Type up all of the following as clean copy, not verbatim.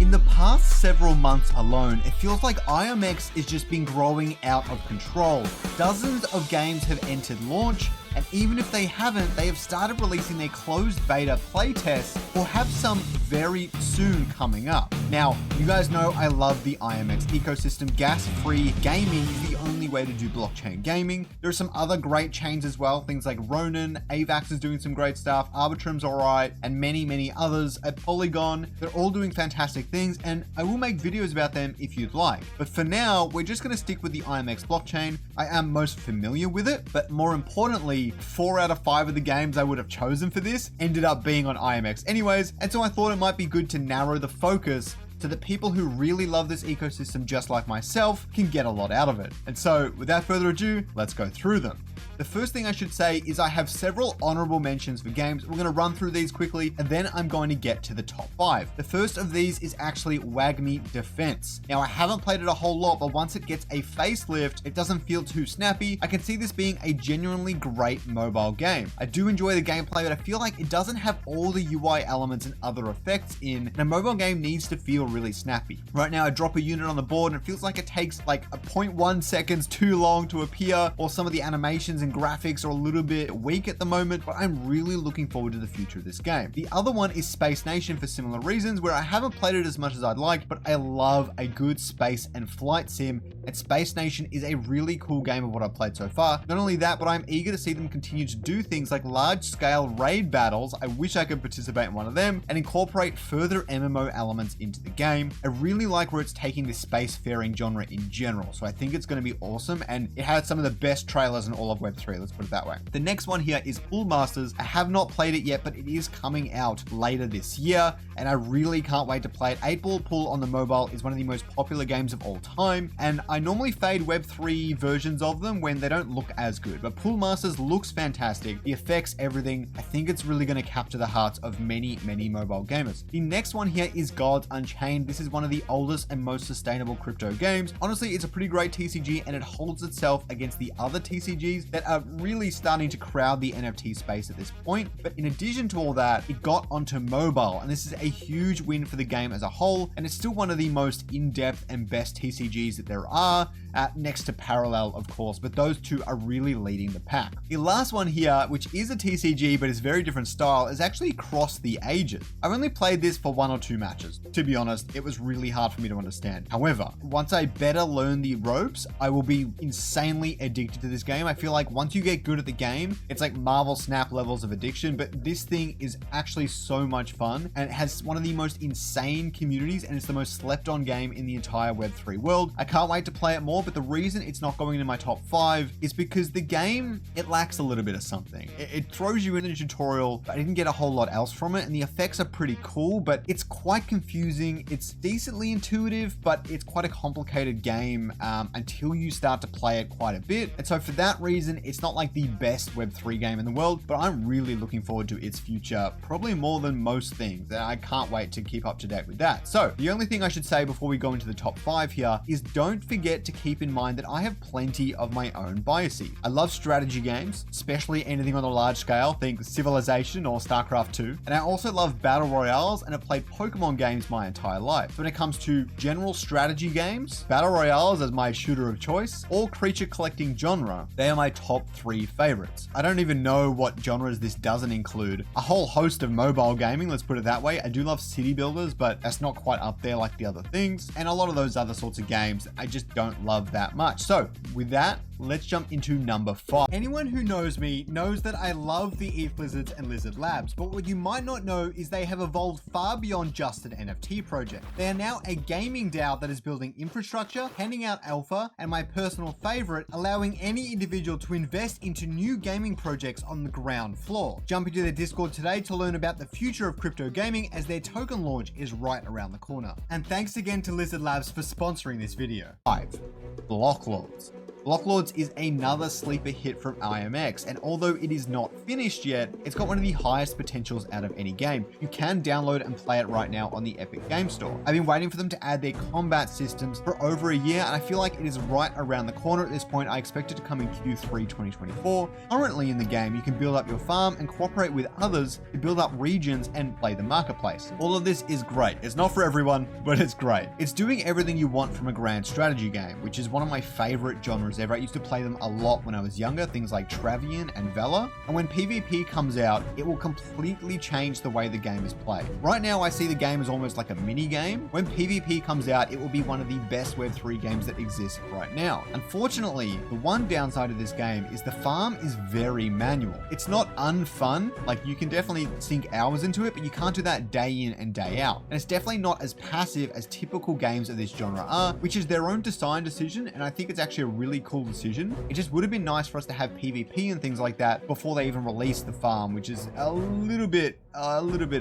In the past several months alone, it feels like IMX has just been growing out of control. Dozens of games have entered launch, and even if they haven't, they have started releasing their closed beta playtests or have some very soon coming up. Now, you guys know I love the IMX ecosystem. Gas-free gaming is the only way to do blockchain gaming. There are some other great chains as well, things like Ronin, AVAX is doing some great stuff, Arbitrum's alright, and many others at Polygon. They're all doing fantastic things, and I will make videos about them if you'd like. But for now, we're just going to stick with the IMX blockchain. I am most familiar with it, but more importantly, 4 out of 5 of the games I would have chosen for this ended up being on IMX anyways, and so I thought it might be good to narrow the focus so that people who really love this ecosystem just like myself can get a lot out of it. And so without further ado, let's go through them. The first thing I should say is I have several honorable mentions for games. We're going to run through these quickly, and then I'm going to get to the top 5. The first of these is actually Wagme Defense. Now, I haven't played it a whole lot, but once it gets a facelift, it doesn't feel too snappy. I can see this being a genuinely great mobile game. I do enjoy the gameplay, but I feel like it doesn't have all the UI elements and other effects in, and a mobile game needs to feel really snappy. Right now, I drop a unit on the board, and it feels like it takes like a 0.1 seconds too long to appear, or some of the animations and graphics are a little bit weak at the moment, but I'm really looking forward to the future of this game. The other one is Space Nation for similar reasons, where I haven't played it as much as I'd like, but I love a good space and flight sim, and Space Nation is a really cool game of what I've played so far. Not only that, but I'm eager to see them continue to do things like large-scale raid battles. I wish I could participate in one of them, and incorporate further MMO elements into the game. I really like where it's taking the spacefaring genre in general, so I think it's going to be awesome, and it had some of the best trailers in all of Web3, let's put it that way. The next one here is Pool Masters. I have not played it yet, but it is coming out later this year, and I really can't wait to play it. 8-Ball Pool on the mobile is one of the most popular games of all time, and I normally fade Web3 versions of them when they don't look as good, but Pool Masters looks fantastic. The effects, everything. I think it's really going to capture the hearts of many mobile gamers. The next one here is Gods Unchained. This is one of the oldest and most sustainable crypto games. Honestly, it's a pretty great TCG, and it holds itself against the other TCGs that are really starting to crowd the NFT space at this point. But in addition to all that, it got onto mobile, and this is a huge win for the game as a whole, and it's still one of the most in-depth and best TCGs that there are, next to Parallel, of course, but those two are really leading the pack. The last one here, which is a TCG but is very different style, is actually Cross the Ages. I've only played this for 1 or 2 matches. To be honest, it was really hard for me to understand. However, once I better learn the ropes, I will be insanely addicted to this game. I feel like once you get good at the game, it's like Marvel Snap levels of addiction, but this thing is actually so much fun, and it has one of the most insane communities, and it's the most slept on game in the entire Web3 world. I can't wait to play it more, but the reason it's not going into my top 5 is because the game, it lacks a little bit of something. It throws you in a tutorial, but I didn't get a whole lot else from it, and the effects are pretty cool, but it's quite confusing. It's decently intuitive, but it's quite a complicated game until you start to play it quite a bit. And so for that reason, it's not like the best Web3 game in the world, but I'm really looking forward to its future, probably more than most things, and I can't wait to keep up to date with that. So the only thing I should say before we go into the top 5 here is don't forget to keep in mind that I have plenty of my own biases. I love strategy games, especially anything on a large scale, think Civilization or StarCraft 2, and I also love battle royales, and have played Pokemon games my entire life. So when it comes to general strategy games, battle royales as my shooter of choice, or creature collecting genre, they are my top 3 favorites. I don't even know what genres this doesn't include. A whole host of mobile gaming, let's put it that way. I do love city builders, but that's not quite up there like the other things, and a lot of those other sorts of games I just don't love that much. So with that, let's jump into number 5. Anyone who knows me knows that I love the ETH Lizards and Lizard Labs, but what you might not know is they have evolved far beyond just an NFT project. They are now a gaming DAO that is building infrastructure, handing out alpha, and my personal favorite, allowing any individual to invest into new gaming projects on the ground floor. Jump into their Discord today to learn about the future of crypto gaming, as their token launch is right around the corner. And thanks again to Lizard Labs for sponsoring this video. 5. Block Lords. Block Lords is another sleeper hit from IMX, and although it is not finished yet, it's got one of the highest potentials out of any game. You can download and play it right now on the Epic Game Store. I've been waiting for them to add their combat systems for over a year, and I feel like it is right around the corner at this point. I expect it to come in Q3 2024. Currently in the game, you can build up your farm and cooperate with others to build up regions and play the marketplace. All of this is great. It's not for everyone, but it's great. It's doing everything you want from a grand strategy game, which is one of my favorite genres ever. I used to play them a lot when I was younger, things like Travian and Vela. And when PvP comes out, it will completely change the way the game is played. Right now, I see the game as almost like a mini game. When PvP comes out, it will be one of the best Web3 games that exists right now. Unfortunately, the one downside of this game is the farm is very manual. It's not unfun, like you can definitely sink hours into it, but you can't do that day in and day out. And it's definitely not as passive as typical games of this genre are, which is their own design decision, and I think it's actually a really cool decision. It just would have been nice for us to have PvP and things like that before they even released the farm, which is a little bit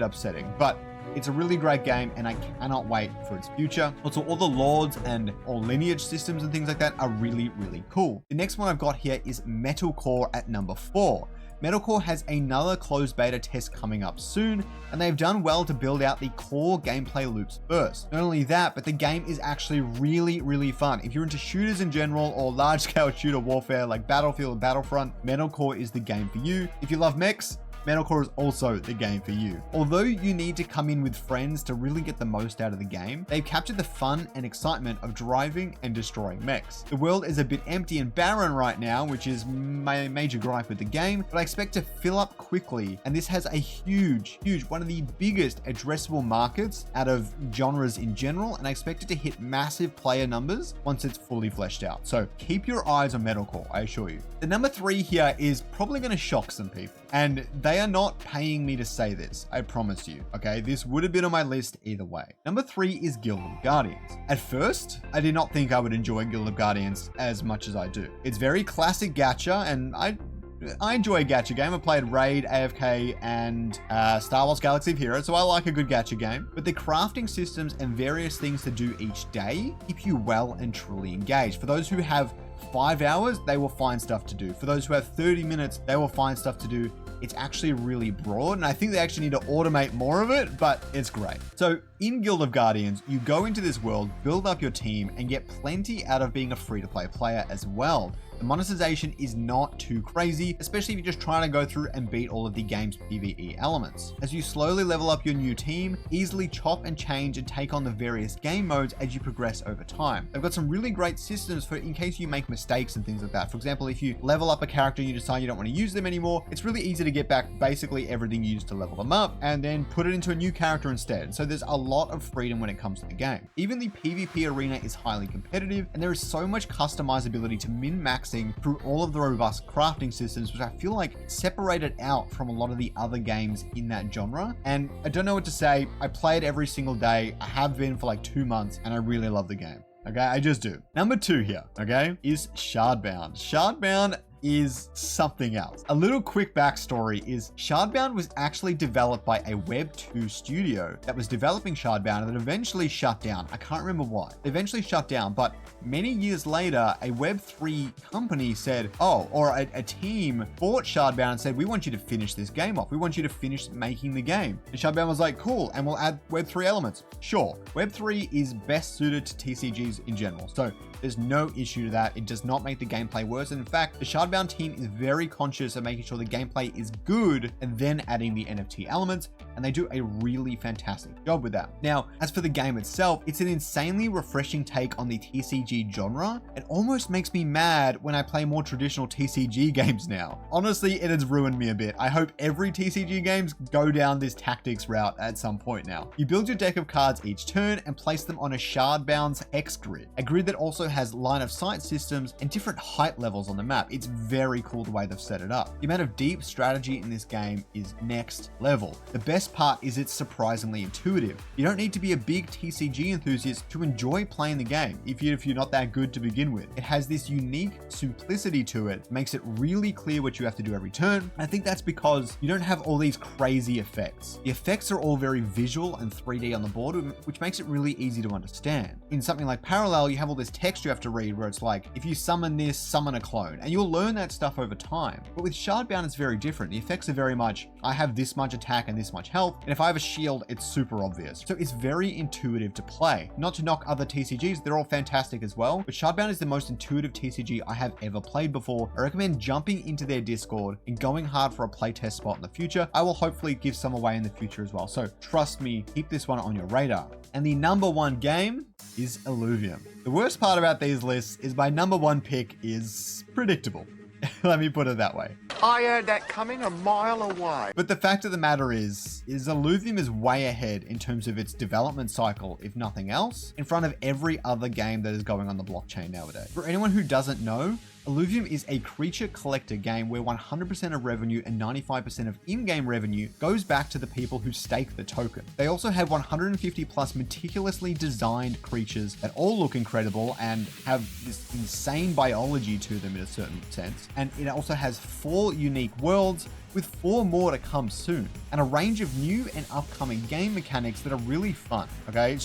upsetting, but it's a really great game and I cannot wait for its future. Also, all the lords and all lineage systems and things like that are really, really cool. The next one I've got here is Metalcore at number 4. Metalcore has another closed beta test coming up soon, and they've done well to build out the core gameplay loops first. Not only that, but the game is actually really, really fun. If you're into shooters in general or large-scale shooter warfare like Battlefield and Battlefront, Metalcore is the game for you. If you love mechs, Metalcore is also the game for you. Although you need to come in with friends to really get the most out of the game, they've captured the fun and excitement of driving and destroying mechs. The world is a bit empty and barren right now, which is my major gripe with the game, but I expect to fill up quickly, and this has a huge, one of the biggest addressable markets out of genres in general, and I expect it to hit massive player numbers once it's fully fleshed out. So keep your eyes on Metalcore, I assure you. The number 3 here is probably going to shock some people, and they are not paying me to say this, I promise you, okay? This would have been on my list either way. Number 3 is Guild of Guardians. At first, I did not think I would enjoy Guild of Guardians as much as I do. It's very classic gacha, and I enjoy a gacha game. I played Raid, AFK, and Star Wars Galaxy of Heroes, so I like a good gacha game. But the crafting systems and various things to do each day keep you well and truly engaged. For those who have 5 hours, they will find stuff to do. For those who have 30 minutes, they will find stuff to do. It's actually really broad, and I think they actually need to automate more of it, but it's great. So in Guild of Guardians, you go into this world, build up your team, and get plenty out of being a free-to-play player as well. The monetization is not too crazy, especially if you're just trying to go through and beat all of the game's PvE elements. As you slowly level up your new team, easily chop and change and take on the various game modes as you progress over time. They've got some really great systems for in case you make mistakes and things like that. For example, if you level up a character and you decide you don't want to use them anymore, it's really easy to get back basically everything you used to level them up and then put it into a new character instead. So there's a lot of freedom when it comes to the game. Even the PvP arena is highly competitive, and there is so much customizability to min-max through all of the robust crafting systems, which I feel like separate it out from a lot of the other games in that genre. And I don't know what to say. I play it every single day. I have been for like 2 months, and I really love the game. Okay, I just do. Number 2 here, okay, is Shardbound. Shardbound is something else. A little quick backstory is Shardbound was actually developed by a Web 2 studio that was developing Shardbound that eventually shut down. I can't remember why. They eventually shut down, but many years later, a Web 3 company said, a team bought Shardbound and said, we want you to finish this game off. We want you to finish making the game. And Shardbound was like, cool, and we'll add Web 3 elements. Sure. Web 3 is best suited to TCGs in general. So there's no issue to that. It does not make the gameplay worse. And in fact, the Shardbound team is very conscious of making sure the gameplay is good and then adding the NFT elements, and they do a really fantastic job with that. Now, as for the game itself, it's an insanely refreshing take on the TCG genre. It almost makes me mad when I play more traditional TCG games now. Honestly, it has ruined me a bit. I hope every TCG games go down this tactics route at some point now. You build your deck of cards each turn and place them on a Shardbound's X grid, a grid that also has line of sight systems and different height levels on the map. It's very cool the way they've set it up. The amount of deep strategy in this game is next level. The best part is it's surprisingly intuitive. You don't need to be a big TCG enthusiast to enjoy playing the game, if you're not that good to begin with. It has this unique simplicity to it, makes it really clear what you have to do every turn. I think that's because you don't have all these crazy effects. The effects are all very visual and 3D on the board, which makes it really easy to understand. In something like Parallel, you have all this text you have to read where it's like, if you summon this, summon a clone, and you'll learn that stuff over time. But with Shardbound, it's very different. The effects are very much, I have this much attack and this much health, and if I have a shield, it's super obvious. So it's very intuitive to play. Not to knock other TCGs, they're all fantastic as well, but Shardbound is the most intuitive TCG I have ever played before. I recommend jumping into their Discord and going hard for a playtest spot in the future. I will hopefully give some away in the future as well. So trust me, keep this one on your radar. And the number one game is Illuvium. The worst part about these lists is my number one pick is predictable. Let me put it that way. I heard that coming a mile away. But the fact of the matter is Illuvium is way ahead in terms of its development cycle, if nothing else, in front of every other game that is going on the blockchain nowadays. For anyone who doesn't know, Illuvium is a creature collector game where 100% of revenue and 95% of in-game revenue goes back to the people who stake the token. They also have 150 plus meticulously designed creatures that all look incredible and have this insane biology to them in a certain sense. And it also has 4 unique worlds, with 4 more to come soon, and a range of new and upcoming game mechanics that are really fun. Okay,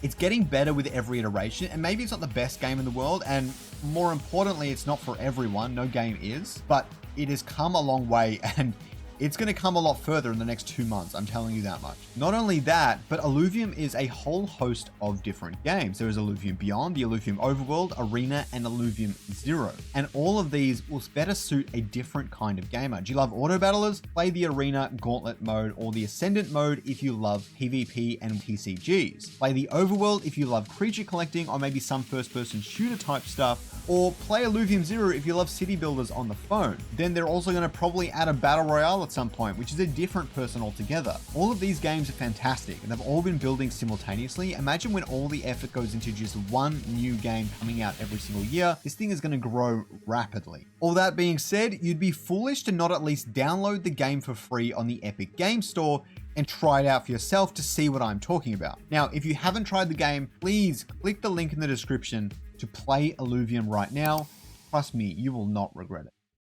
it's getting better with every iteration, and maybe it's not the best game in the world, and more importantly, it's not for everyone. No game is, but it has come a long way, and it's going to come a lot further in the next 2 months. I'm telling you that much. Not only that, but Illuvium is a whole host of different games. There is Illuvium Beyond, the Illuvium Overworld, Arena, and Illuvium Zero. And all of these will better suit a different kind of gamer. Do you love auto battlers? Play the Arena Gauntlet mode or the Ascendant mode if you love PvP and TCGs. Play the Overworld if you love creature collecting or maybe some first-person shooter type stuff. Or play Illuvium Zero if you love city builders on the phone. Then they're also going to probably add a battle royale at some point, which is a different person altogether. All of these games are fantastic and they've all been building simultaneously. Imagine when all the effort goes into just one new game coming out every single year, this thing is going to grow rapidly. All that being said, you'd be foolish to not at least download the game for free on the Epic Game Store and try it out for yourself to see what I'm talking about. Now, if you haven't tried the game, please click the link in the description to play Illuvium right now. Trust me, you will not regret it.